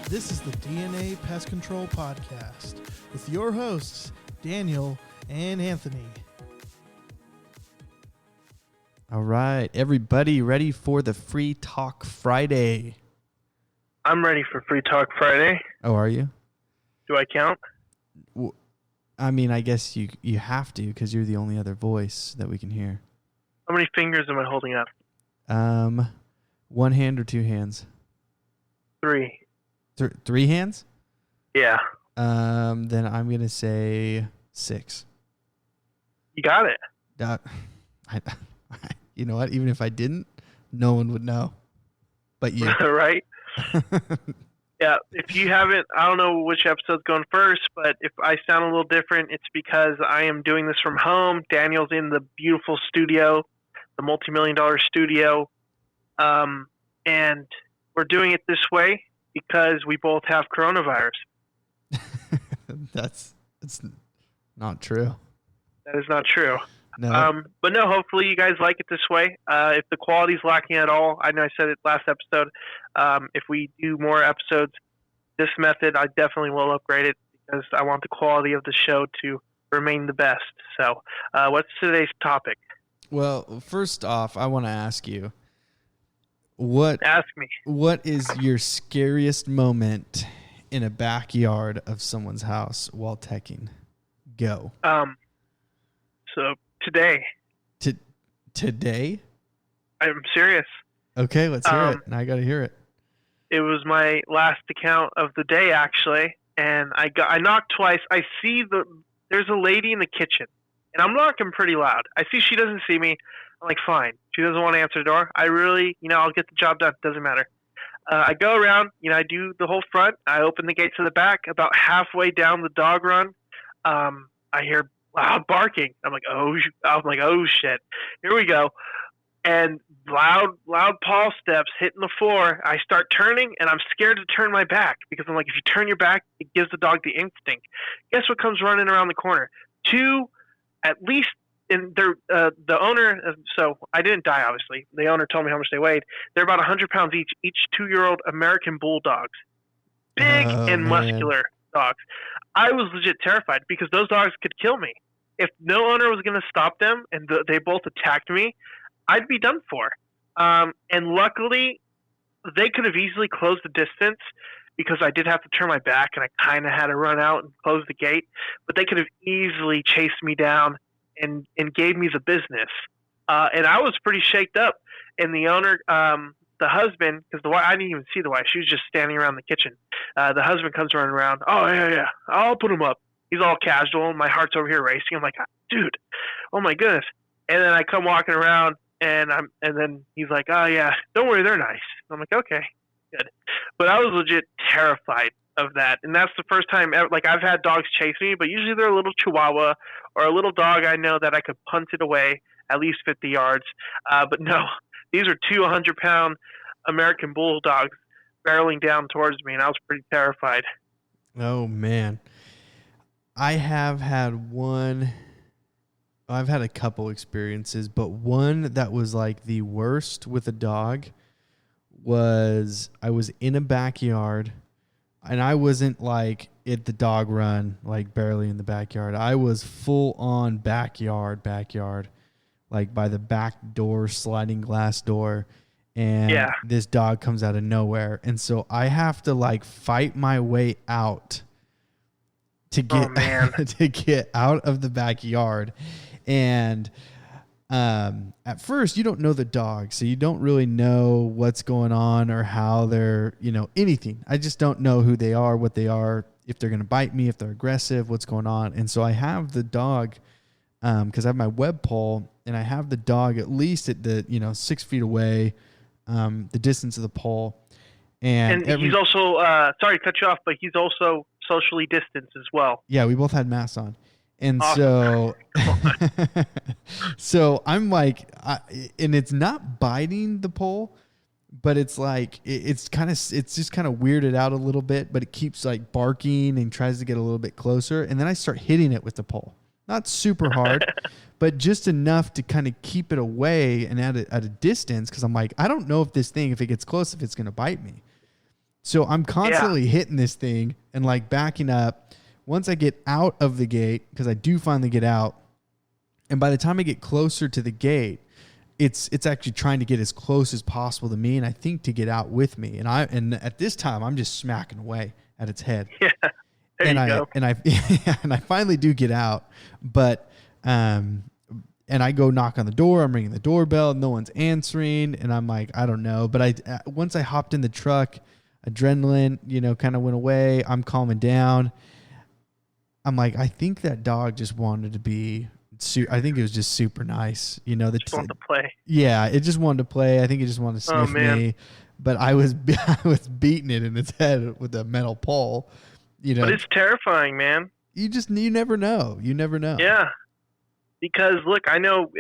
This is the DNA Pest Control Podcast with your hosts, Daniel and Anthony. All right, everybody ready for the Free Talk Friday? I'm ready for Free Talk Friday. Oh, are you? Do I count? I mean, I guess you have to because you're the only other voice that we can hear. How many fingers am I holding up? One hand or two hands? Three. Three hands? Yeah. Then I'm gonna say 6. You got it. You know what? Even if I didn't, no one would know. But you. Right? Yeah. If you haven't, I don't know which episode's going first, but if I sound a little different, it's because I am doing this from home. Daniel's in the beautiful studio, the multi-million-dollar studio, and we're doing it this way because we both have coronavirus. It's not true. That is not true. No. But no, hopefully you guys like it this way. If the quality's lacking at all, I know I said it last episode, if we do more episodes, this method, I definitely will upgrade it because I want the quality of the show to remain the best. So what's today's topic? Well, first off, I want to ask you, Ask me. What is your scariest moment in a backyard of someone's house while teching? Go. So today. Today? I'm serious. Okay, let's hear it. I got to hear it. It was my last account of the day, actually, and I knocked twice. I see there's a lady in the kitchen, and I'm knocking pretty loud. I see she doesn't see me. I'm like, fine. She doesn't want to answer the door. I really, I'll get the job done. Doesn't matter. I go around, I do the whole front. I open the gate to the back. About halfway down the dog run, I hear loud barking. I'm like, oh shit. Here we go. And loud paw steps hitting the floor. I start turning, and I'm scared to turn my back because I'm like, if you turn your back, it gives the dog the instinct. Guess what comes running around the corner? 2, at least. And they're, the owner, so I didn't die, obviously. The owner told me how much they weighed. They're about 100 pounds each 2-year-old American bulldogs. Big and muscular dogs. I was legit terrified because those dogs could kill me. If no owner was going to stop them and they both attacked me, I'd be done for. And luckily, they could have easily closed the distance because I did have to turn my back and I kind of had to run out and close the gate. But they could have easily chased me down and gave me the business. And I was pretty shaked up. And the owner, the husband, because the wife, I didn't even see the wife. She was just standing around the kitchen. The husband comes running around. Oh, yeah, I'll put him up. He's all casual. My heart's over here racing. I'm like, dude, oh my goodness. And then I come walking around, and then he's like, oh yeah, don't worry, they're nice. I'm like, okay, good. But I was legit terrified of that, and that's the first time ever, like, I've had dogs chase me, but usually they're a little Chihuahua or a little dog I know that I could punt it away at least 50 yards. But no, these are 2 100-pound American bulldogs barreling down towards me, and I was pretty terrified. Oh man, I have had one. I've had a couple experiences, but one that was like the worst with a dog was I was in a backyard. And I wasn't like at the dog run, like barely in the backyard. I was full on backyard, like by the back door, sliding glass door. And This dog comes out of nowhere. And so I have to like fight my way out to get, to get out of the backyard. And at first you don't know the dog, so you don't really know what's going on or how they're, anything. I just don't know who they are, what they are, if they're going to bite me, if they're aggressive, what's going on. And so I have the dog, because I have my web pole, and I have the dog at least at the, 6 feet away, the distance of the pole. And he's also, sorry to cut you off, but he's also socially distanced as well. Yeah, we both had masks on. And awesome. so I'm like, and it's not biting the pole, but it's like, it's just kind of weirded out a little bit, but it keeps like barking and tries to get a little bit closer. And then I start hitting it with the pole. Not super hard, but just enough to kind of keep it away and at a distance. Cause I'm like, I don't know if this thing, if it gets close, if it's going to bite me. So I'm constantly hitting this thing and like backing up. Once I get out of the gate, because I do finally get out, and by the time I get closer to the gate, it's actually trying to get as close as possible to me, and I think to get out with me. And at this time, I'm just smacking away at its head. Yeah, there you go. And I finally do get out, but and I go knock on the door. I'm ringing the doorbell. No one's answering, and I'm like, I don't know. But once I hopped in the truck, adrenaline, kind of went away. I'm calming down. I'm like, I think that dog just wanted to be. I think it was just super nice, Just wanted to play. Yeah, it just wanted to play. I think it just wanted to sniff me, but I was beating it in its head with a metal pole. But it's terrifying, man. You never know. You never know. Yeah, because look, I know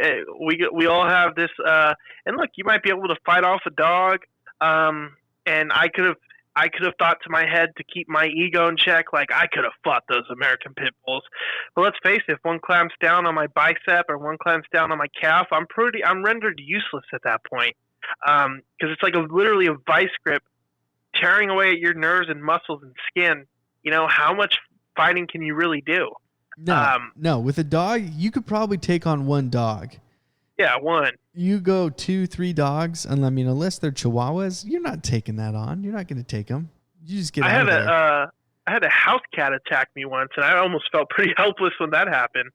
we all have this, and look, you might be able to fight off a dog, and I could have thought to my head to keep my ego in check, like I could have fought those American pit bulls. But let's face it, if one clamps down on my bicep or one clamps down on my calf, I'm rendered useless at that point. Because it's like literally a vice grip tearing away at your nerves and muscles and skin. How much fighting can you really do? No, with a dog, you could probably take on one dog. Yeah, one. You go 2-3 dogs, and unless they're Chihuahuas, you're not taking that on. You're not going to take them. You just get out of there. I had a house cat attack me once, and I almost felt pretty helpless when that happened.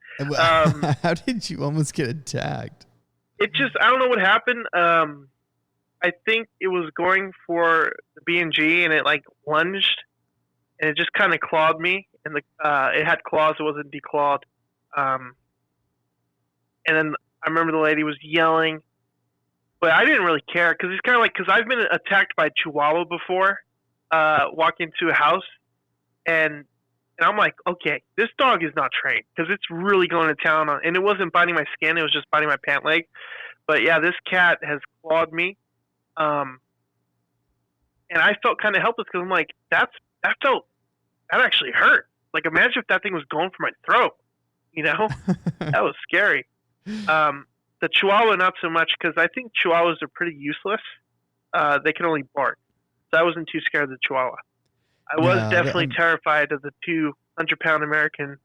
How did you almost get attacked? I don't know what happened. I think it was going for the B&G, and it like lunged, and it just kind of clawed me. And it had claws; it wasn't declawed. And then I remember the lady was yelling, but I didn't really care because it's kind of like, because I've been attacked by a Chihuahua before, walking into a house, and I'm like, okay, this dog is not trained because it's really going to town on, and it wasn't biting my skin; it was just biting my pant leg. But yeah, this cat has clawed me, and I felt kind of helpless because I'm like, that actually hurt. Like, imagine if that thing was going for my throat. That was scary. The Chihuahua, not so much, because I think Chihuahuas are pretty useless. They can only bark. So I wasn't too scared of the Chihuahua. I was definitely terrified of the 200-pound American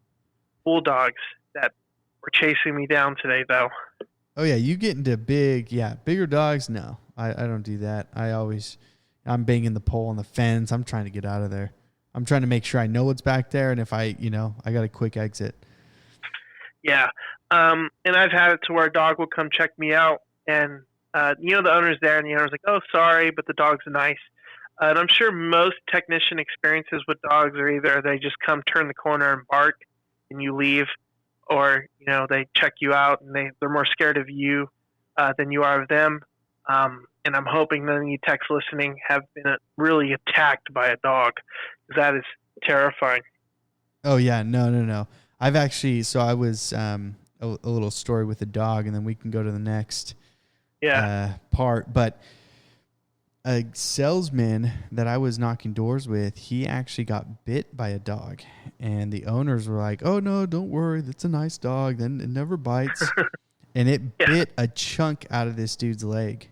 bulldogs that were chasing me down today, though. Oh, yeah, you get into bigger dogs? No, I don't do that. I'm banging the pole on the fence. I'm trying to get out of there. I'm trying to make sure I know what's back there, and if I got a quick exit. Yeah. And I've had it to where a dog will come check me out, and the owner's there, and the owner's like, "Oh, sorry, but the dog's nice." And I'm sure most technician experiences with dogs are either they just come turn the corner and bark, and you leave, or they check you out, and they're more scared of you than you are of them. And I'm hoping none of you techs listening have been really attacked by a dog, because that is terrifying. Oh yeah, no. I've actually, so I was a little story with a dog, and then we can go to the next part. But a salesman that I was knocking doors with, he actually got bit by a dog, and the owners were like, "Oh no, don't worry, that's a nice dog. Then it never bites," and it bit a chunk out of this dude's leg.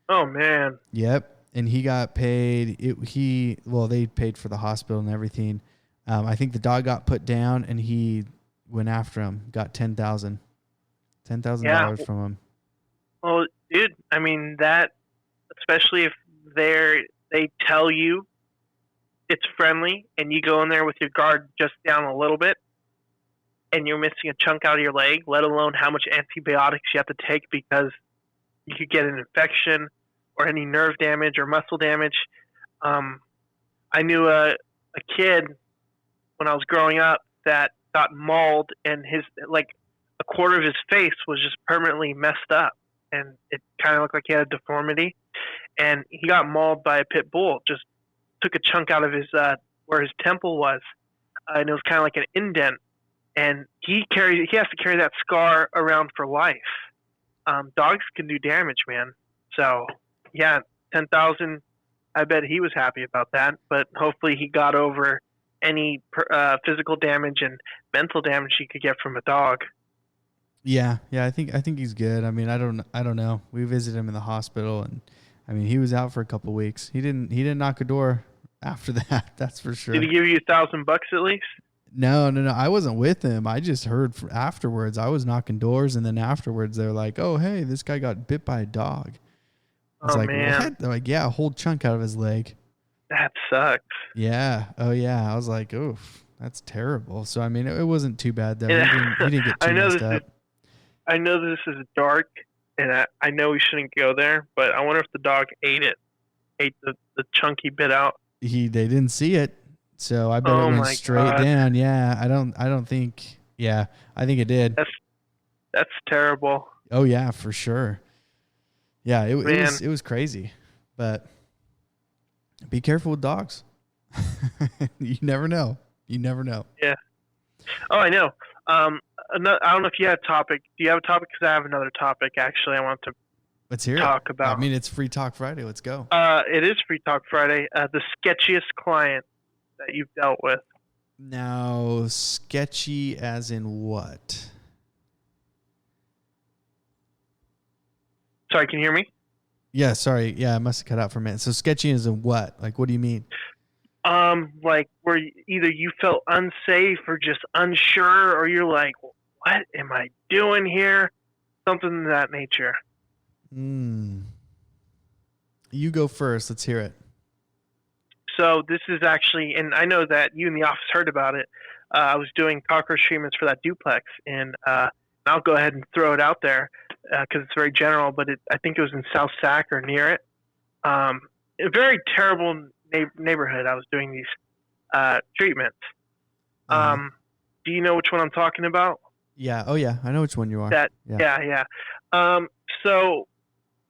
Oh man. Yep, and he got paid. They paid for the hospital and everything. I think the dog got put down, and he went after him, got $10,000 from him. Well, dude, I mean, that, especially if they tell you it's friendly, and you go in there with your guard just down a little bit, and you're missing a chunk out of your leg, let alone how much antibiotics you have to take because you could get an infection or any nerve damage or muscle damage. I knew a kid when I was growing up that got mauled, and a quarter of his face was just permanently messed up, and it kind of looked like he had a deformity, and he got mauled by a pit bull. Just took a chunk out of his where his temple was, and it was kind of like an indent, and he has to carry that scar around for life. Dogs can do damage, man. So yeah, 10,000. I bet he was happy about that, but hopefully he got over any physical damage and mental damage he could get from a dog. Yeah. I think he's good. I mean, I don't know. We visited him in the hospital, and I mean, he was out for a couple of weeks. He didn't knock a door after that. That's for sure. Did he give you $1,000 at least? No. I wasn't with him. I just heard afterwards. I was knocking doors, and then afterwards they're like, "Oh, hey, this guy got bit by a dog." I was like, man. "What?" They're like, "Yeah, a whole chunk out of his leg." That sucks. Yeah. Oh, yeah. I was like, "Oof, that's terrible." So I mean, it wasn't too bad though. He didn't get too messed up. I know this is dark, and I know we shouldn't go there, but I wonder if the dog ate the chunky bit out. They didn't see it, so I bet it went straight down. Yeah, I don't think. Yeah, I think it did. That's terrible. Oh yeah, for sure. Yeah, it was crazy, but be careful with dogs. You never know. Yeah. Oh, I know. I don't know if you had a topic. Do you have a topic? Because I have another topic, actually, I want to Let's hear talk it. about. I mean, it's Free Talk Friday. Let's go. It is Free Talk Friday. The sketchiest client that you've dealt with. Now, sketchy as in what? Sorry, can you hear me? Yeah, sorry. Yeah, I must have cut out for a minute. So sketchy as in what? Like, what do you mean? Like where either you felt unsafe or just unsure, or you're like, what am I doing here? Something of that nature. You go first. Let's hear it. So this is actually, and I know that you in the office heard about it. I was doing cockroach treatments for that duplex, and I'll go ahead and throw it out there because it's very general, but I think it was in South Sac or near it. A very terrible neighborhood. I was doing these treatments. Do you know which one I'm talking about? Yeah. Oh, yeah. I know which one you are. Yeah. So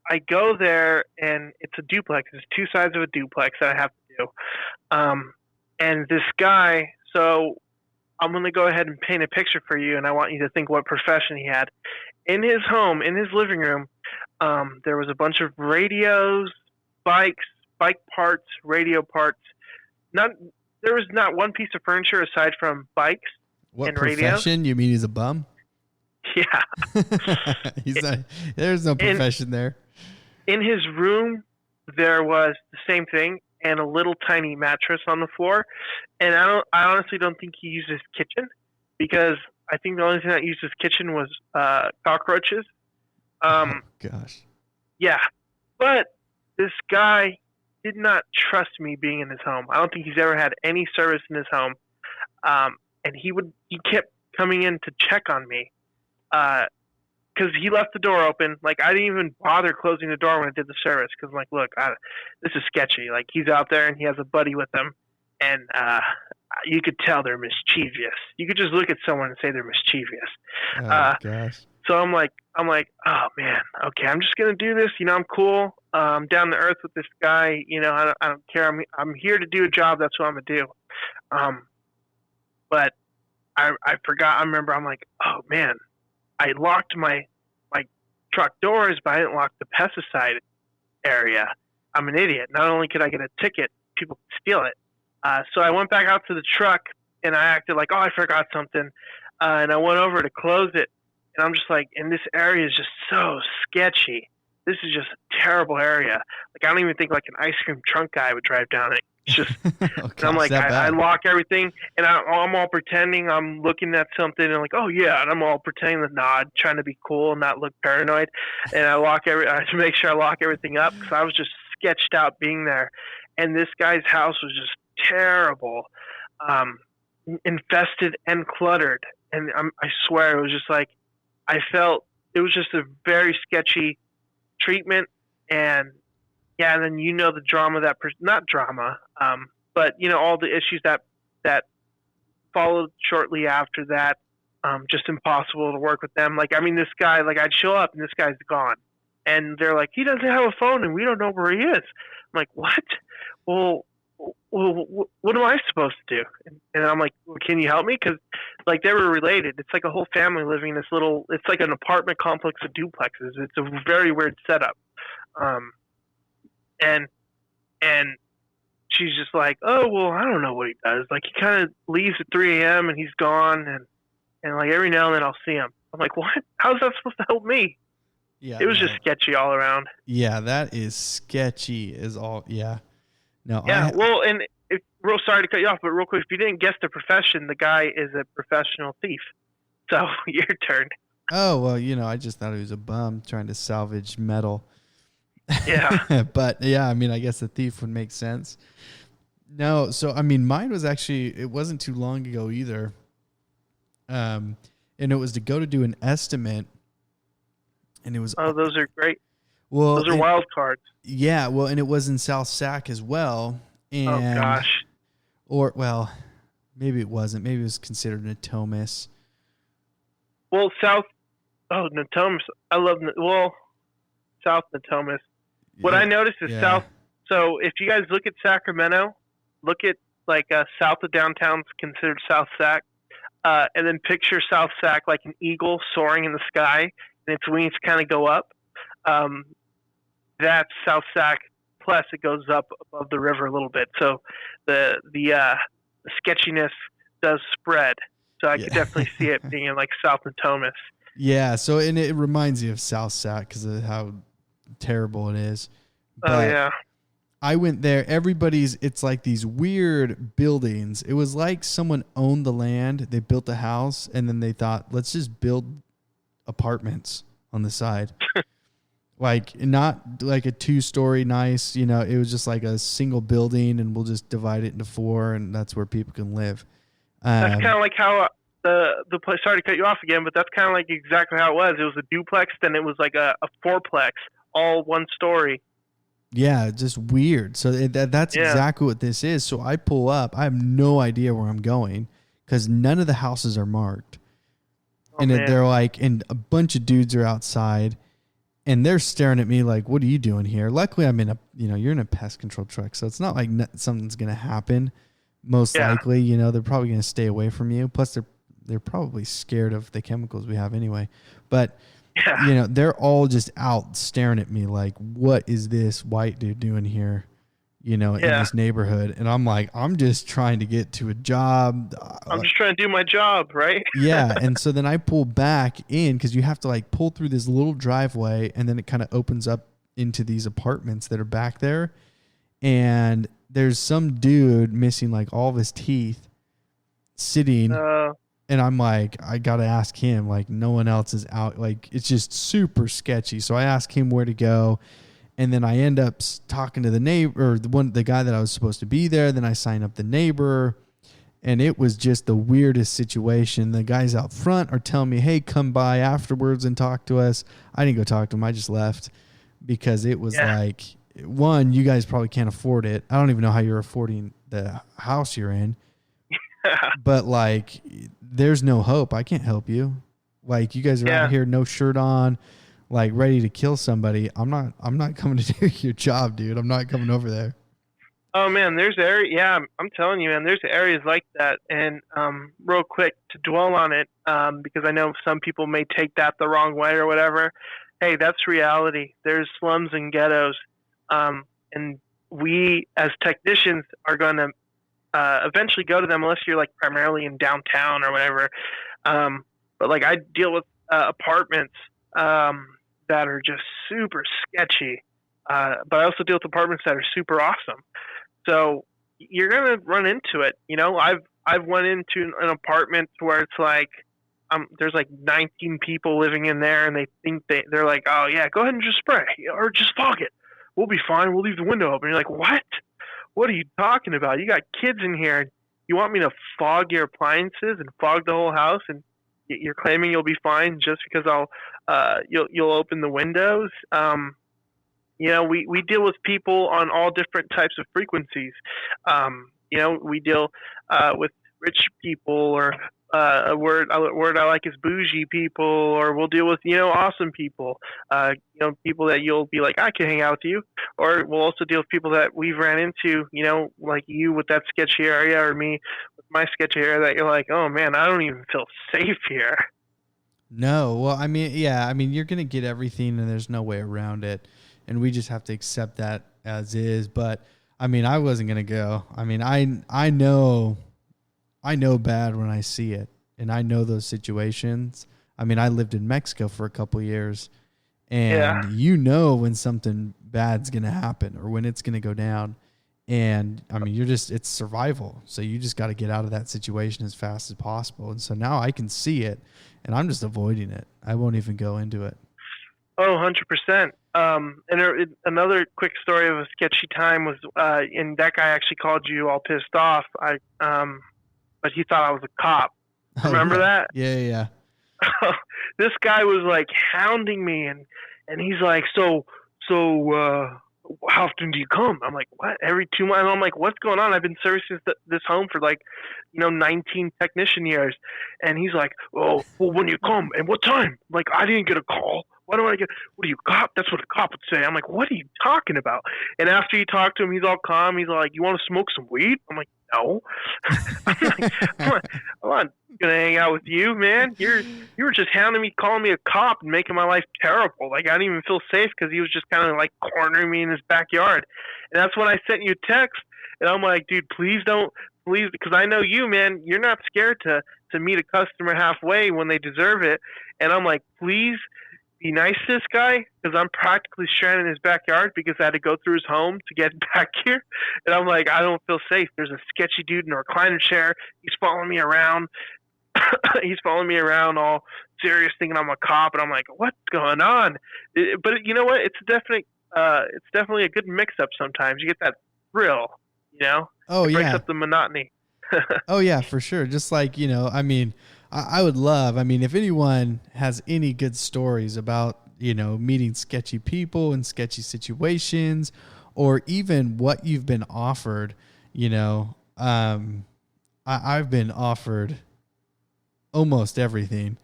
I go there, and it's a duplex. There's two sides of a duplex that I have to do. And this guy, so I'm going to go ahead and paint a picture for you, and I want you to think what profession he had. In his home, in his living room, there was a bunch of radios, bike parts, radio parts. There was not one piece of furniture aside from bikes and radios. What profession? You mean he's a bum? Yeah. There's no profession there. In his room, there was the same thing and a little tiny mattress on the floor. And I honestly don't think he used his kitchen, because I think the only thing that used his kitchen was cockroaches. Oh, gosh. Yeah. But this guy did not trust me being in his home. I don't think he's ever had any service in his home. And he kept coming in to check on me. Because he left the door open. Like, I didn't even bother closing the door when I did the service. Because I'm like, look, this is sketchy. Like, he's out there and he has a buddy with him. And you could tell they're mischievous. You could just look at someone and say they're mischievous. Oh, gosh. So I'm like, oh, man, okay, I'm just going to do this. I'm cool. I'm down to earth with this guy. I don't care. I'm here to do a job. That's what I'm going to do. But I forgot. I remember I'm like, oh, man, I locked my truck doors, but I didn't lock the pesticide area. I'm an idiot. Not only could I get a ticket, people could steal it. So I went back out to the truck, and I acted like, oh, I forgot something. And I went over to close it. And I'm just like, and this area is just so sketchy. This is just a terrible area. Like, I don't even think like an ice cream trunk guy would drive down it. It's just, oh, gosh, I'm like, I lock everything, and I'm all pretending I'm looking at something, and like, oh yeah, and I'm all pretending to nod, trying to be cool and not look paranoid. And I to make sure I lock everything up, because I was just sketched out being there. And this guy's house was just terrible, infested and cluttered. And I swear it was just like, I felt it was just a very sketchy treatment. And yeah, and then the drama not drama, but all the issues that followed shortly after that. Just impossible to work with them. Like, I mean, this guy, like, I'd show up and this guy's gone, and they're like, he doesn't have a phone and we don't know where he is. I'm like, what? Well, what am I supposed to do? And I'm like, well, can you help me? Because like, they were related. It's like a whole family living in this little. It's like an apartment complex of duplexes. It's a very weird setup. And she's just like, oh, well, I don't know what he does. Like, he kind of leaves at 3 a.m. and he's gone, and like every now and then I'll see him. I'm like, what? How's that supposed to help me? Yeah, it was just sketchy all around. Yeah, that is sketchy. Is all. Yeah. No. Yeah. Well, and real sorry to cut you off, but real quick, if you didn't guess the profession, the guy is a professional thief. So your turn. Oh, well, I just thought he was a bum trying to salvage metal. Yeah. But yeah, I mean, I guess a thief would make sense. No, so I mean, mine was actually, it wasn't too long ago either. And it was to go to do an estimate, and it was. Oh, those are great. Well, those are wild cards. Yeah, well, and it was in South Sac as well. And, oh gosh. Or well, maybe it wasn't. Maybe it was considered Natomas. Well, Natomas. I love South Natomas. What I noticed is South. So if you guys look at Sacramento, look at like south of downtown's considered South Sac, and then picture South Sac like an eagle soaring in the sky, and its wings kind of go up. That's South Sac. Plus, it goes up above the river a little bit, so the sketchiness does spread. So I could definitely see it being in like South Natomas. Yeah. So and it reminds you of South Sac because of how terrible it is. But oh yeah. I went there. It's like these weird buildings. It was like someone owned the land. They built a house and then they thought, let's just build apartments on the side. Like not like a 2-story nice, it was just like a single building and we'll just divide it into 4 and that's where people can live. That's kind of like how the place, sorry to cut you off again, but that's kind of like exactly how it was. It was a duplex, then it was like a 4-plex, all 1 story. Yeah, just weird. So that's exactly what this is. So I pull up. I have no idea where I'm going because none of the houses are marked. And they're like, and a bunch of dudes are outside and they're staring at me like, what are you doing here? Luckily, I'm in you're in a pest control truck. So it's not like something's going to happen. Most likely, they're probably going to stay away from you. Plus, they're probably scared of the chemicals we have anyway. But, they're all just out staring at me like, what is this white dude doing here, in this neighborhood? And I'm like, I'm just trying to get to a job. I'm just trying to do my job, right? Yeah. And so then I pull back in because you have to like pull through this little driveway and then it kind of opens up into these apartments that are back there. And there's some dude missing like all of his teeth sitting. And I'm like, I got to ask him, like no one else is out. Like it's just super sketchy. So I ask him where to go. And then I end up talking to the neighbor or the guy that I was supposed to be there. Then I sign up the neighbor and it was just the weirdest situation. The guys out front are telling me, hey, come by afterwards and talk to us. I didn't go talk to him. I just left because it was like, one, you guys probably can't afford it. I don't even know how you're affording the house you're in. But like, there's no hope. I can't help you. Like, you guys are out here, no shirt on, like ready to kill somebody. I'm not coming to do your job, dude. I'm not coming over there. Oh man, there's area. Yeah, I'm telling you, man. There's areas like that. And real quick to dwell on it, because I know some people may take that the wrong way or whatever. Hey, that's reality. There's slums and ghettos. And we as technicians are going to eventually go to them unless you're like primarily in downtown or whatever. But like I deal with apartments that are just super sketchy. But I also deal with apartments that are super awesome. So you're going to run into it. I've went into an apartment where it's like, there's like 19 people living in there and they think they're like, oh yeah, go ahead and just spray or just fog it. We'll be fine. We'll leave the window open. You're like, what? What are you talking about? You got kids in here. You want me to fog your appliances and fog the whole house, and you're claiming you'll be fine just because you'll open the windows? We deal with people on all different types of frequencies. We deal with rich people, or a word I like is bougie people, or we'll deal with awesome people. People that you'll be like, I can hang out with you, or we'll also deal with people that we've ran into, like you with that sketchy area, or me with my sketchy area, that you're like, oh man, I don't even feel safe here. No, well, I mean, you're gonna get everything, and there's no way around it, and we just have to accept that as is. But I mean, I wasn't gonna go. I mean, I know bad when I see it, and I know those situations. I mean, I lived in Mexico for a couple of years, and when something bad's going to happen or when it's going to go down. And I mean, it's survival. So you just got to get out of that situation as fast as possible. And so now I can see it and I'm just avoiding it. I won't even go into it. Oh, 100%. Another quick story of a sketchy time was, and that guy actually called you all pissed off. But he thought I was a cop. Remember that? Yeah. This guy was like hounding me, and he's like, so how often do you come? I'm like, what? Every 2 months? I'm like, what's going on? I've been servicing this home for 19 technician years. And he's like, oh, well, when you come and what time? Like, I didn't get a call. Why do I get? What are you, cop? That's what a cop would say. I'm like, what are you talking about? And after you talk to him, he's all calm. He's like, you want to smoke some weed? I'm like, no. I'm not gonna hang out with you, man. You were just hounding me, calling me a cop, and making my life terrible. Like, I didn't even feel safe because he was just kind of like cornering me in his backyard. And that's when I sent you a text, and I'm like, dude, please, because I know you, man. You're not scared to meet a customer halfway when they deserve it. And I'm like, please be nice to this guy, because I'm practically stranded in his backyard because I had to go through his home to get back here. And I'm like, I don't feel safe. There's a sketchy dude in a recliner chair. He's following me around. He's following me around all serious, thinking I'm a cop. And I'm like, what's going on? But you know what? It's definitely a good mix-up sometimes. You get that thrill, you know? Oh, it breaks yeah. up the monotony. Oh, yeah, for sure. Just like, I mean, I would love, if anyone has any good stories about, meeting sketchy people in sketchy situations, or even what you've been offered, I've been offered almost everything,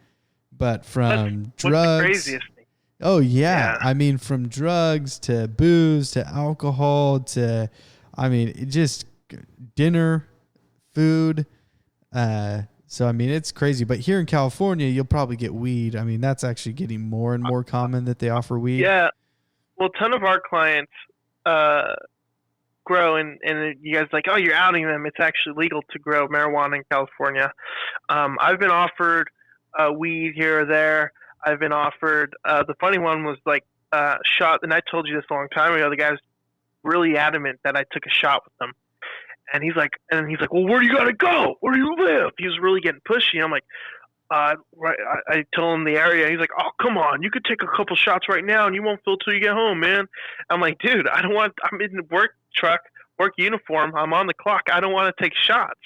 but from drugs. What's the craziest thing? Oh, yeah. From drugs to booze to alcohol to, just dinner, food, so, it's crazy. But here in California, you'll probably get weed. That's actually getting more and more common that they offer weed. Yeah. Well, a ton of our clients grow, and you guys like, oh, you're outing them. It's actually legal to grow marijuana in California. I've been offered weed here or there. I've been offered the funny one was shot, and I told you this a long time ago. The guy was really adamant that I took a shot with them. And he's like, well, where do you gotta go? Where do you live? He was really getting pushy. I'm like, I told him the area. He's like, oh, come on, you could take a couple shots right now, and you won't feel till you get home, man. I'm like, dude, I'm in the work truck, work uniform. I'm on the clock. I don't want to take shots.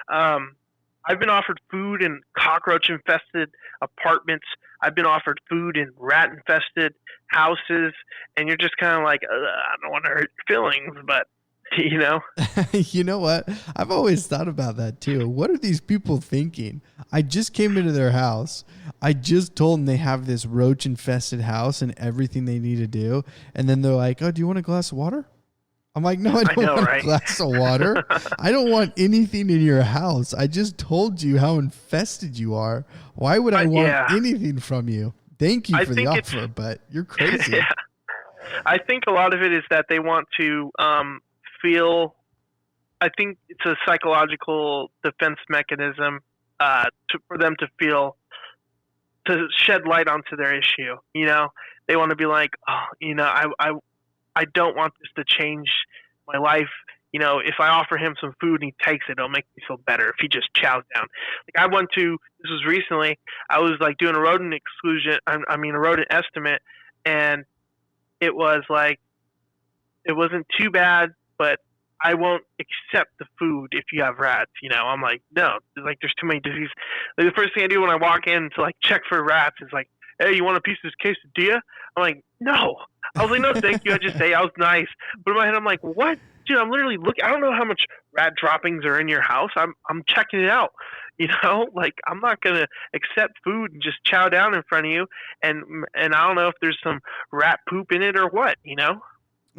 I've been offered food in cockroach-infested apartments. I've been offered food in rat-infested houses, and you're just kind of like, I don't want to hurt your feelings, but. You know what? I've always thought about that too. What are these people thinking? I just came into their house. I just told them they have this roach infested house and everything they need to do. And then they're like, oh, do you want a glass of water? I'm like, no, I don't want a glass of water. I don't want anything in your house. I just told you how infested you are. Why would I want anything from you? Thank you for the offer, but you're crazy. Yeah. I think a lot of it is that they want to, I think it's a psychological defense mechanism for them to shed light onto their issue. They want to be like, oh, I don't want this to change my life. If I offer him some food and he takes it, it'll make me feel better if he just chows down. This was recently, I was doing a rodent exclusion, a rodent estimate, and it was it wasn't too bad, but I won't accept the food if you have rats. I'm like, no, there's too many diseases. The first thing I do when I walk in to check for rats is hey, you want a piece of this quesadilla? I'm like, no. I was like, no, thank you. I just say I was nice. But in my head, I'm like, what? Dude, I'm literally looking. I don't know how much rat droppings are in your house. I'm checking it out. I'm not gonna accept food and just chow down in front of you. And I don't know if there's some rat poop in it or what.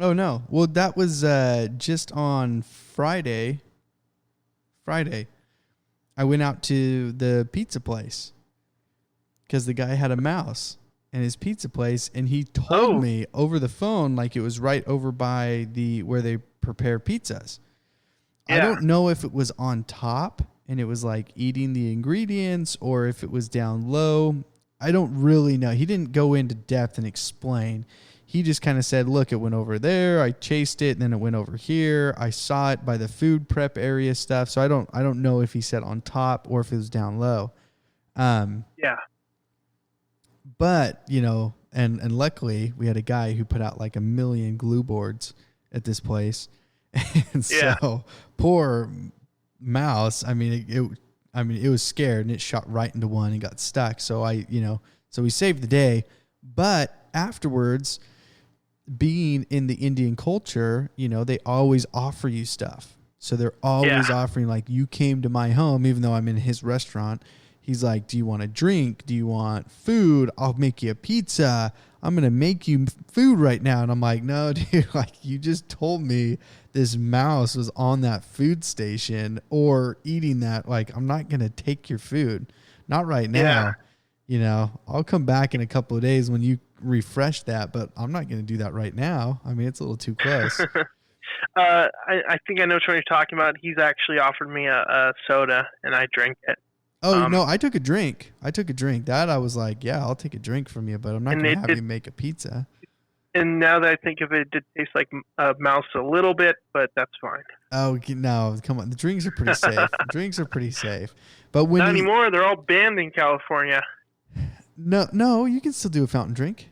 Oh, no. Well, that was just on Friday. I went out to the pizza place because the guy had a mouse in his pizza place, and he told me over the phone it was right over by where they prepare pizzas. Yeah. I don't know if it was on top and it was eating the ingredients or if it was down low. I don't really know. He didn't go into depth and explain. he just kind of said, look, it went over there. I chased it, and then it went over here. I saw it by the food prep area stuff. So I don't know if he said on top or if it was down low. Yeah. But, you know, and luckily we had a guy who put out like 1 million glue boards at this place. And so poor mouse, I mean, it was scared and it shot right into one and got stuck. So so we saved the day. But afterwards, being in the Indian culture, you know, they always offer you stuff. So they're always offering, like, you came to my home, even though I'm in his restaurant. He's like, do you want a drink? Do you want food? I'll make you a pizza. I'm going to make you food right now. And I'm like, no, dude, like, you just told me this mouse was on that food station or eating that. Like, I'm not going to take your food. Not right now. Yeah. You know, I'll come back in a couple of days when you refresh that, but I'm not going to do that right now. I mean, it's a little too close. I think I know what you're talking about. He's actually offered me a soda, and I drank it. Oh, no, I took a drink. That I was like, yeah, I'll take a drink from you, but I'm not going to have you make a pizza. And now that I think of it, it did taste like mouse a little bit, but that's fine. Oh, no, come on. The drinks are pretty safe. But when Not anymore. They're all banned in California. No, you can still do a fountain drink.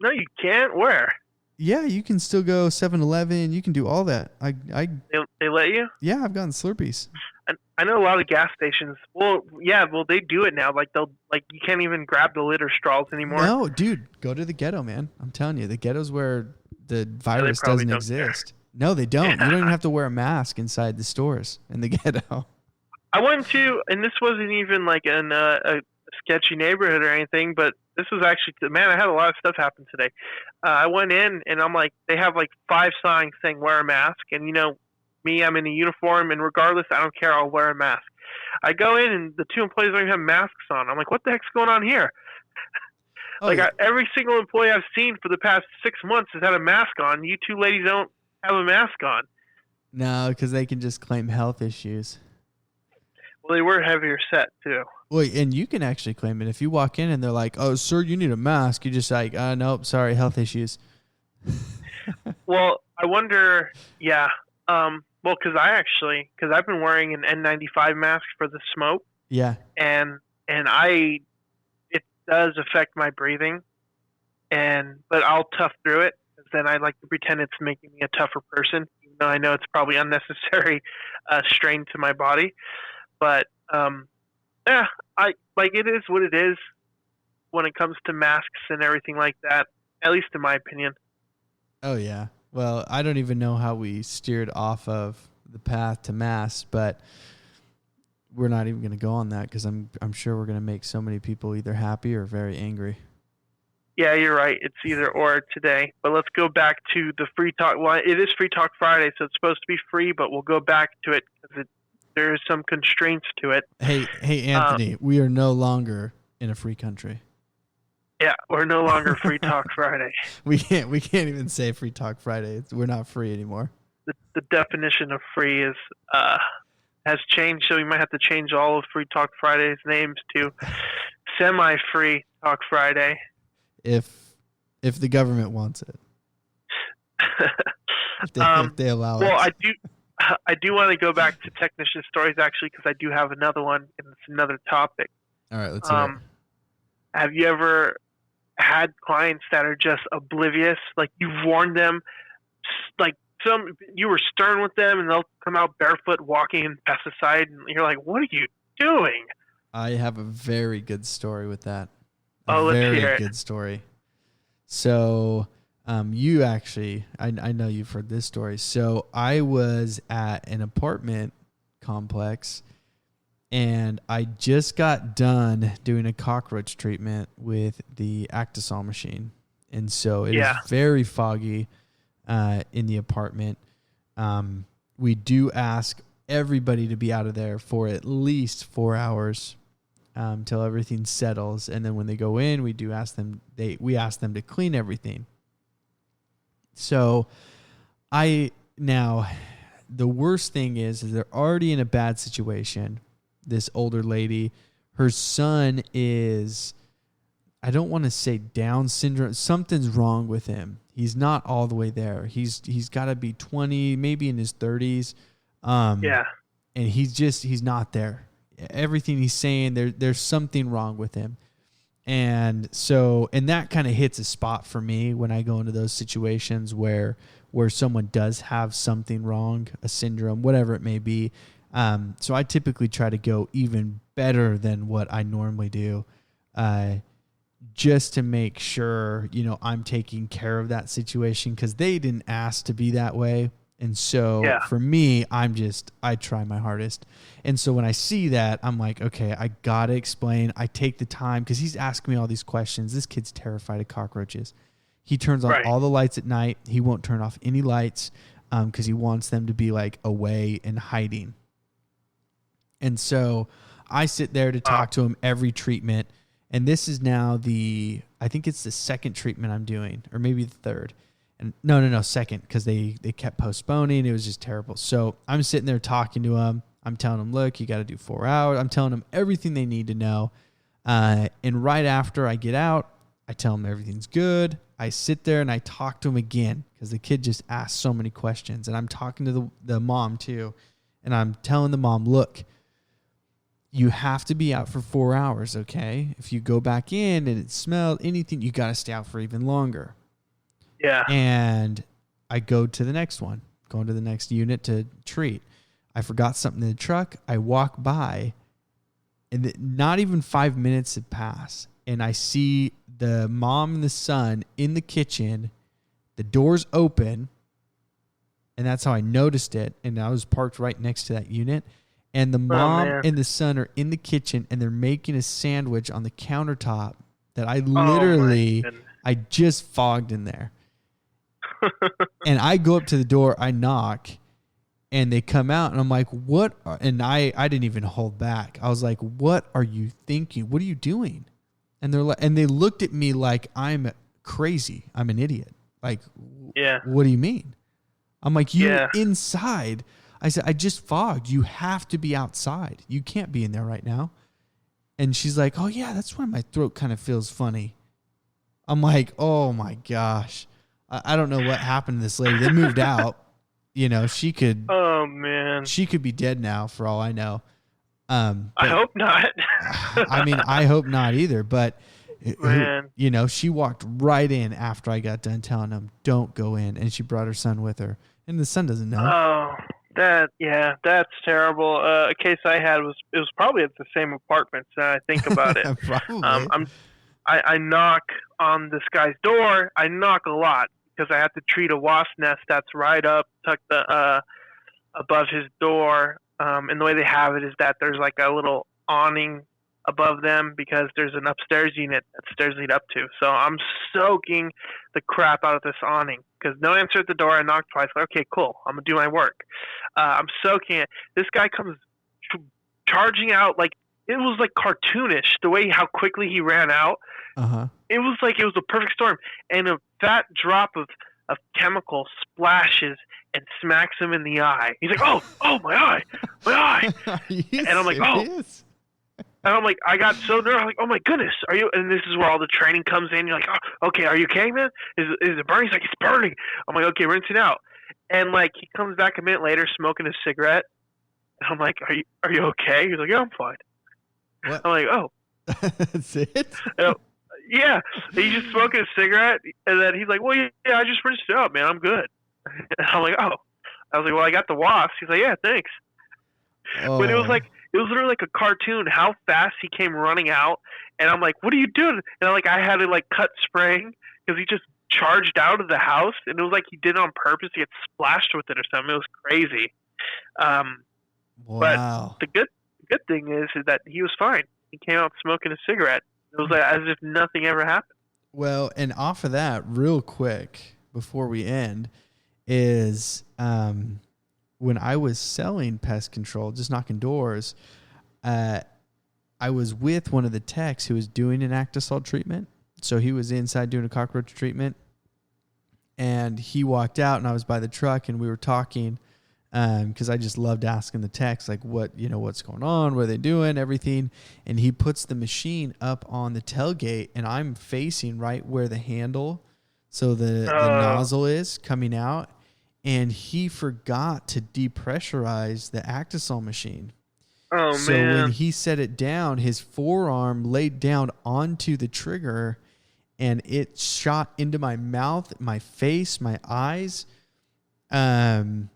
No, you can't. Where? Yeah, you can still go 7-Eleven. You can do all that. They let you? Yeah, I've gotten Slurpees. I know a lot of gas stations. Well, they do it now. Like you can't even grab the lid or straws anymore. No, dude, go to the ghetto, man. I'm telling you, the ghetto's where the virus doesn't exist. No, they don't. You don't even have to wear a mask inside the stores in the ghetto. I went to, and this wasn't even like in a sketchy neighborhood or anything, but this was actually, man, I had a lot of stuff happen today. I went in and I'm like, they have like 5 signs saying wear a mask, and you know me, I'm in a uniform, and regardless, I don't care, I'll wear a mask. I go in and the 2 employees don't even have masks on. I'm like, what the heck's going on here? Every single employee I've seen for the past 6 months has had a mask on. You 2 ladies don't have a mask on. No, because they can just claim health issues. Well, they were heavier set too. Well, and you can actually claim it if you walk in and they're like, "Oh, sir, you need a mask." You're just like, "Nope, sorry, health issues." Well, I wonder. Yeah. Well, because I've been wearing an N95 mask for the smoke. Yeah. And it does affect my breathing, but I'll tough through it. Then I like to pretend it's making me a tougher person, even though I know it's probably unnecessary strain to my body. But it is what it is when it comes to masks and everything like that, at least in my opinion. Oh, yeah. Well, I don't even know how we steered off of the path to masks, but we're not even going to go on that because I'm sure we're going to make so many people either happy or very angry. Yeah, you're right. It's either or today. But let's go back to the free talk. Well, it is Free Talk Friday, so it's supposed to be free, but we'll go back to it because there is some constraints to it. Hey, Anthony, we are no longer in a free country. Yeah, we're no longer Free Talk Friday. We can't even say Free Talk Friday. We're not free anymore. The definition of free has changed, so we might have to change all of Free Talk Friday's names to Semi-Free Talk Friday. If the government wants it. if they allow it. Well, I do want to go back to technician stories, actually, because I do have another one, and it's another topic. All right, let's hear it. Have you ever had clients that are just oblivious? Like, you've warned them, like, you were stern with them, and they'll come out barefoot walking in pesticide, and you're like, what are you doing? I have a very good story with that. Let's hear it. Very good story. So, you actually, I know you've heard this story. So I was at an apartment complex and I just got done doing a cockroach treatment with the Actisol machine. And so it is very foggy in the apartment. We do ask everybody to be out of there for at least 4 hours till everything settles. And then when they go in, we ask them to clean everything. So the worst thing is they're already in a bad situation. This older lady, her son is, I don't want to say Down syndrome. Something's wrong with him. He's not all the way there. He's got to be 20, maybe in his 30s. Yeah. And he's not there. Everything he's saying, there's something wrong with him. And so, and that kind of hits a spot for me when I go into those situations where someone does have something wrong, a syndrome, whatever it may be. So I typically try to go even better than what I normally do, just to make sure, I'm taking care of that situation, because they didn't ask to be that way. And so for me, I try my hardest. And so when I see that, I'm like, okay, I got to explain. I take the time, because he's asking me all these questions. This kid's terrified of cockroaches. He turns on all the lights at night. He won't turn off any lights because he wants them to be like away and hiding. And so I sit there to talk to him every treatment. And this is now I think it's the second treatment I'm doing, or maybe the third. And no, second, because they kept postponing. It was just terrible. So I'm sitting there talking to him. I'm telling him, look, you got to do 4 hours. I'm telling him everything they need to know. And right after I get out, I tell him everything's good. I sit there and I talk to him again, because the kid just asked so many questions. And I'm talking to the mom too. And I'm telling the mom, look, you have to be out for 4 hours, okay? If you go back in and it smelled anything, you got to stay out for even longer. Yeah. And I go to the next one, going to the next unit to treat. I forgot something in the truck. I walk by, and not even 5 minutes had passed. And I see the mom and the son in the kitchen, the doors open, and that's how I noticed it. And I was parked right next to that unit. And the mom and the son are in the kitchen, and they're making a sandwich on the countertop that I literally, I just fogged in there. And I go up to the door, I knock, and they come out, and I'm like, what? And I didn't even hold back. I was like, what are you thinking? What are you doing? And they're like, and they looked at me like I'm crazy. I'm an idiot. Like, what do you mean? I'm like, you're inside. I said, I just fogged. You have to be outside. You can't be in there right now. And she's like, oh yeah, that's why my throat kind of feels funny. I'm like, oh my gosh. I don't know what happened to this lady. They moved out. She could. Oh man. She could be dead now, for all I know. I hope not. I mean, I hope not either. But she walked right in after I got done telling them, "Don't go in," and she brought her son with her, and the son doesn't know. Oh, that's terrible. A case I had was probably at the same apartment. So I think about it. Probably. I knock on this guy's door. I knock a lot, because I have to treat a wasp nest that's right up, tucked above his door. And the way they have it is that there's like a little awning above them, because there's an upstairs unit that stairs lead up to. So I'm soaking the crap out of this awning, because no answer at the door. I knocked twice. Like, okay, cool. I'm going to do my work. I'm soaking it. This guy comes charging out like, it was like cartoonish, the way how quickly he ran out. Uh-huh. It was like it was a perfect storm. And a fat drop of chemical splashes and smacks him in the eye. He's like, oh, my eye. And I'm like, serious? And I'm like, I got so nervous. I'm like, oh my goodness, are you? And this is where all the training comes in. You're like, oh, okay, are you okay, man? Is it burning? He's like, it's burning. I'm like, okay, rinse it out. And like, he comes back a minute later smoking a cigarette. And I'm like, are you okay? He's like, yeah, I'm fine. What? I'm like, oh. That's it? Yeah. He's just smoking a cigarette. And then he's like, well, yeah, I just rinsed it out, man. I'm good. And I'm like, oh. I was like, well, I got the wasp. He's like, yeah, thanks. Oh. But it was literally like a cartoon how fast he came running out. And I'm like, what are you doing? And I had to like cut spraying, because he just charged out of the house. And it was like he did it on purpose to get splashed with it or something. It was crazy. Wow. But the good thing is that he was fine. He came out smoking a cigarette. It was like as if nothing ever happened. Well, and off of that, real quick, before we end, is when I was selling pest control, just knocking doors, I was with one of the techs who was doing an Actisol treatment. So he was inside doing a cockroach treatment, and he walked out, and I was by the truck, and we were talking. because I just loved asking the techs, like, what's going on, what are they doing, everything. And he puts the machine up on the tailgate, and I'm facing right where the handle, so the nozzle is coming out, and he forgot to depressurize the Actisol machine. Oh, so man. when he set it down, his forearm laid down onto the trigger, and it shot into my mouth, my face, my eyes. And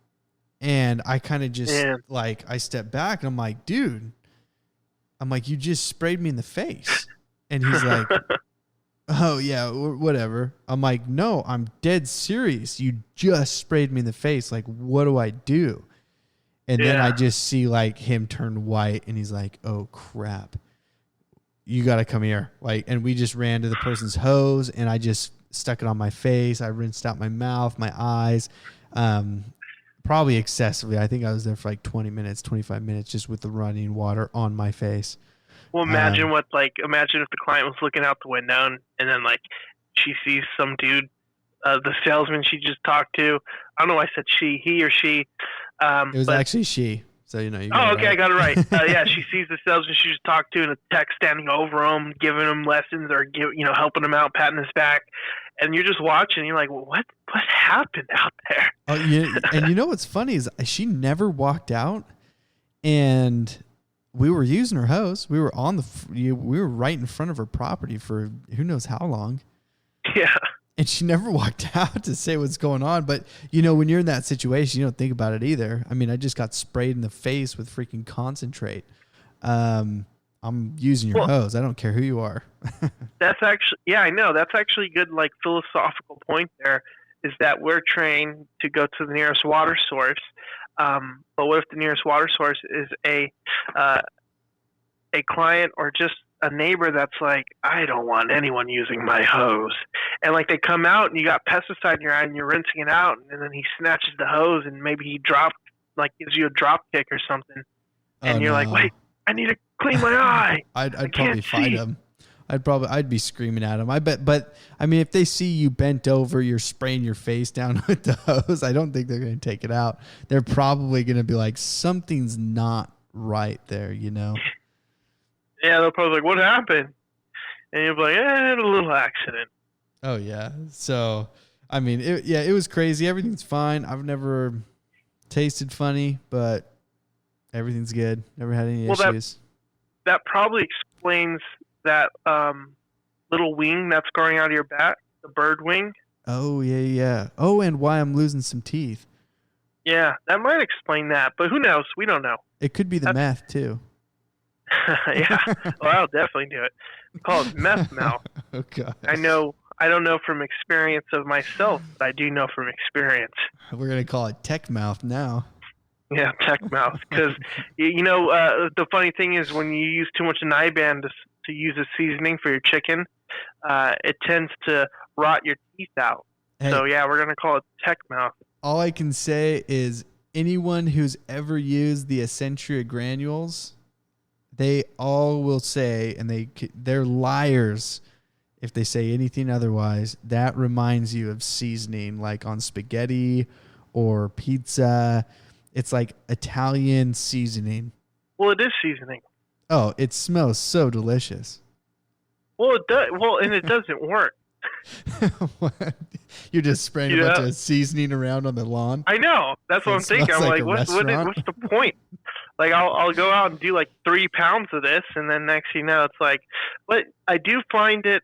I kind of just I stepped back, and I'm like, dude, you just sprayed me in the face. And he's like, oh yeah, whatever. I'm like, no, I'm dead serious. You just sprayed me in the face. Like, what do I do? And then I just see like him turn white, and he's like, oh crap, you got to come here. Like, and we just ran to the person's hose, and I just stuck it on my face. I rinsed out my mouth, my eyes, probably excessively. I think I was there for like 20 minutes, 25 minutes, just with the running water on my face. Well, imagine if the client was looking out the window, and then like she sees some dude, the salesman she just talked to. I don't know why I said she, he or she. It was actually she. So, you okay, right. I got it right. Yeah, she sees the salesman she just talked to, and a tech standing over him, giving him lessons or helping him out, patting his back, and you're just watching. You're like, well, what happened out there? Oh, yeah, and you know what's funny is she never walked out, and we were using her hose. We were we were right in front of her property for who knows how long. Yeah. And she never walked out to say what's going on. But, when you're in that situation, you don't think about it either. I mean, I just got sprayed in the face with freaking concentrate. I'm using your hose. I don't care who you are. That's actually, I know. That's actually a good, like, philosophical point there, is that we're trained to go to the nearest water source. But what if the nearest water source is a client or just a neighbor that's like, I don't want anyone using my hose. And like they come out and you got pesticide in your eye and you're rinsing it out, and then he snatches the hose and maybe he gives you a drop kick or something. And you're like, wait, I need to clean my eye. I'd probably fight him. I'd be screaming at him. I bet, but I mean, if they see you bent over, you're spraying your face down with the hose, I don't think they're going to take it out. They're probably going to be like, something's not right there, Yeah, they'll probably be like, what happened? And you'll be like, I had a little accident. Oh, yeah. So, I mean, it was crazy. Everything's fine. I've never tasted funny, but everything's good. Never had any issues. That probably explains that little wing that's growing out of your back, the bird wing. Oh, yeah. Oh, and why I'm losing some teeth. Yeah, that might explain that, but who knows? We don't know. It could be the meth, too. Yeah, well, I'll definitely do it. We call it meth mouth. Oh, God. I don't know from experience of myself, but I do know from experience. We're going to call it tech mouth now. Yeah, tech mouth. Because, the funny thing is when you use too much Niban to use as seasoning for your chicken, it tends to rot your teeth out. Hey, so, yeah, we're going to call it tech mouth. All I can say is anyone who's ever used the Essentia granules, they all will say, and they're liars if they say anything otherwise, that reminds you of seasoning, like on spaghetti or pizza. It's like Italian seasoning. Well, it is seasoning. Oh, it smells so delicious. Well, it does. Well, and it doesn't work. You're just spraying a bunch of seasoning around on the lawn. I know. That's what I'm thinking. I'm like, what's the point? Like, I'll go out and do like 3 pounds of this, and then next thing you know, it's like, but I do find it.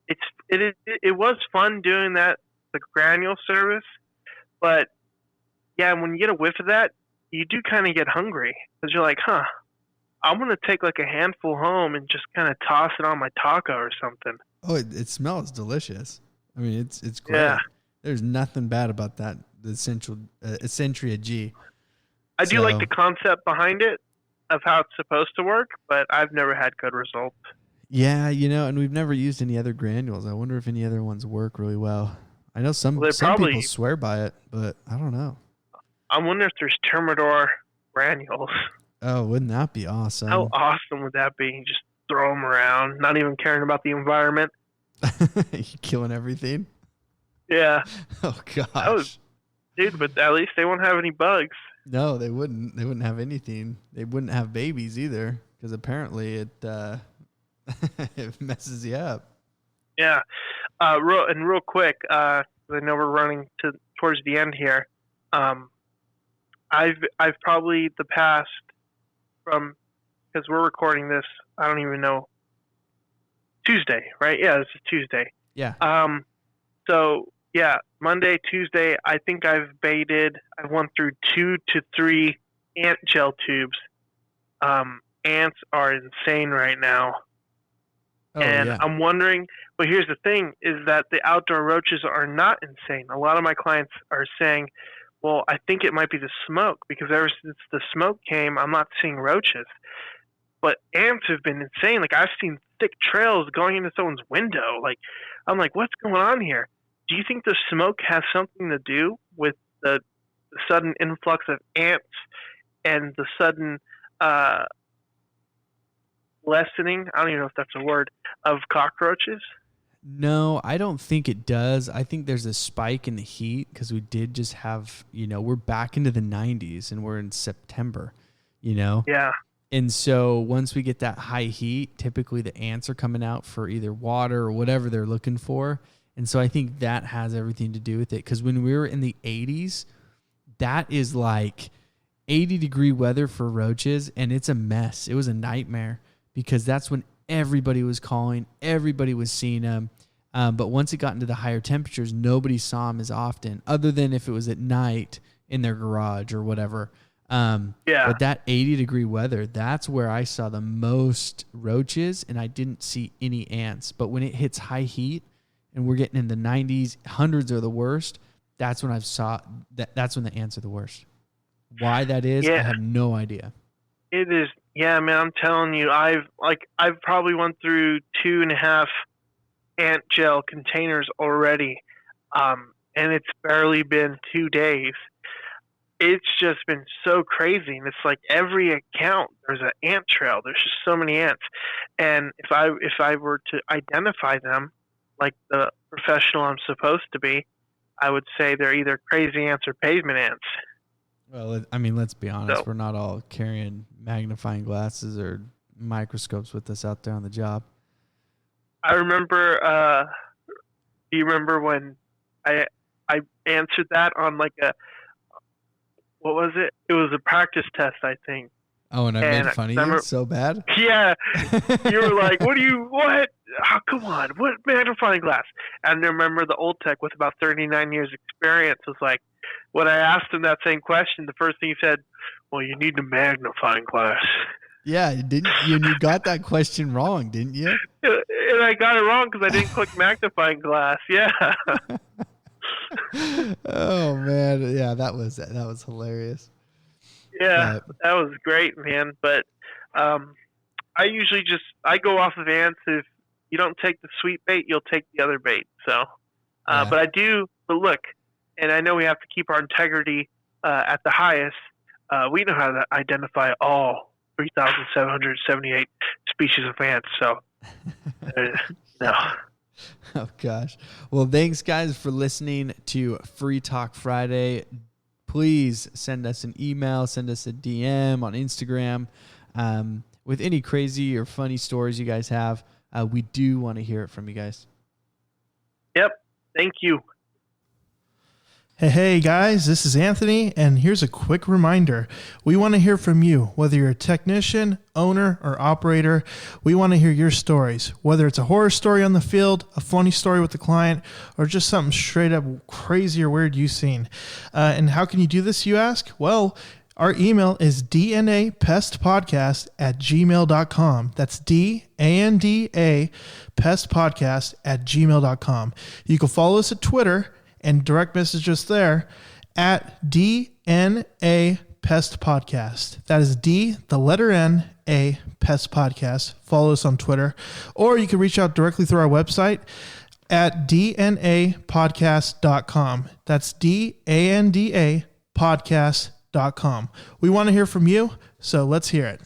It was fun doing that, the granule service, but yeah, when you get a whiff of that, you do kind of get hungry because you're like, I'm gonna take like a handful home and just kind of toss it on my taco or something. Oh, it smells delicious. I mean, it's great. Yeah. There's nothing bad about that. The Essentia G. I do like the concept behind it of how it's supposed to work, but I've never had good results. Yeah, and we've never used any other granules. I wonder if any other ones work really well. I know some people swear by it, but I don't know. I wonder if there's Termidor granules. Oh, wouldn't that be awesome? How awesome would that be? Just throw them around, not even caring about the environment. You killing everything? Yeah. Oh, gosh. Dude, but at least they won't have any bugs. No, they wouldn't. They wouldn't have anything. They wouldn't have babies either, because apparently it it messes you up. Yeah. Real quick, I know we're running towards the end here. I've probably the past because we're recording this, I don't even know, Tuesday, right? Yeah, this is Tuesday. Yeah. So yeah, Monday, Tuesday, I think I went through 2 to 3 ant gel tubes. Ants are insane right now. Oh, and yeah. I'm wondering, but here's the thing, is that the outdoor roaches are not insane. A lot of my clients are saying, well, I think it might be the smoke, because ever since the smoke came, I'm not seeing roaches. But ants have been insane. Like, I've seen thick trails going into someone's window. Like, I'm like, what's going on here? Do you think the smoke has something to do with the sudden influx of ants and the sudden lessening, I don't even know if that's a word, of cockroaches? No, I don't think it does. I think there's a spike in the heat because we did just have, we're back into the 90s and we're in September, Yeah. And so once we get that high heat, typically the ants are coming out for either water or whatever they're looking for. And so I think that has everything to do with it. Because when we were in the 80s, that is like 80-degree weather for roaches, and it's a mess. It was a nightmare because that's when everybody was calling, everybody was seeing them. But once it got into the higher temperatures, nobody saw them as often, other than if it was at night in their garage or whatever. But that 80-degree weather, that's where I saw the most roaches, and I didn't see any ants. But when it hits high heat and we're getting in the 90s, hundreds are the worst, that's when that's when the ants are the worst. Why that is, I have no idea. It is, yeah, man. I'm telling you, I've probably went through 2.5 ant gel containers already, and it's barely been 2 days. It's just been so crazy, and it's like every account there's an ant trail. There's just so many ants, and if I were to identify them like the professional I'm supposed to be, I would say they're either crazy ants or pavement ants. Well, I mean, let's be honest. We're not all carrying magnifying glasses or microscopes with us out there on the job. I remember, do you remember when I answered that on like what was it? It was a practice test, I think. Oh, and I made fun of you so bad? Yeah. You were like, what? Oh, come on. What magnifying glass? And I remember the old tech with about 39 years experience was like, when I asked him that same question, the first thing he said, well, you need a magnifying glass. Yeah, didn't you? You got that question wrong, didn't you? And I got it wrong because I didn't click magnifying glass. Yeah. Oh, man. Yeah, that was hilarious. Yeah, that was great, man. But I usually I go off of ants. If you don't take the sweet bait, you'll take the other bait. So, but look, and I know we have to keep our integrity at the highest. We know how to identify all 3,778 species of ants. So, no. Oh, gosh. Well, thanks, guys, for listening to Free Talk Friday. Please send us an email, send us a DM on Instagram with any crazy or funny stories you guys have. We do want to hear it from you guys. Yep. Thank you. Hey guys, this is Anthony, and here's a quick reminder. We want to hear from you, whether you're a technician, owner, or operator. We want to hear your stories, whether it's a horror story on the field, a funny story with the client, or just something straight up crazy or weird you've seen. And how can you do this, you ask? Well, our email is dnapestpodcast@gmail.com. That's DANDA pestpodcast@gmail.com. You can follow us at Twitter and direct message us there at DNA Pest Podcast. That is D, the letter N, A, Pest Podcast. Follow us on Twitter. Or you can reach out directly through our website at dnapodcast.com. That's DANDA podcast.com. We want to hear from you, so let's hear it.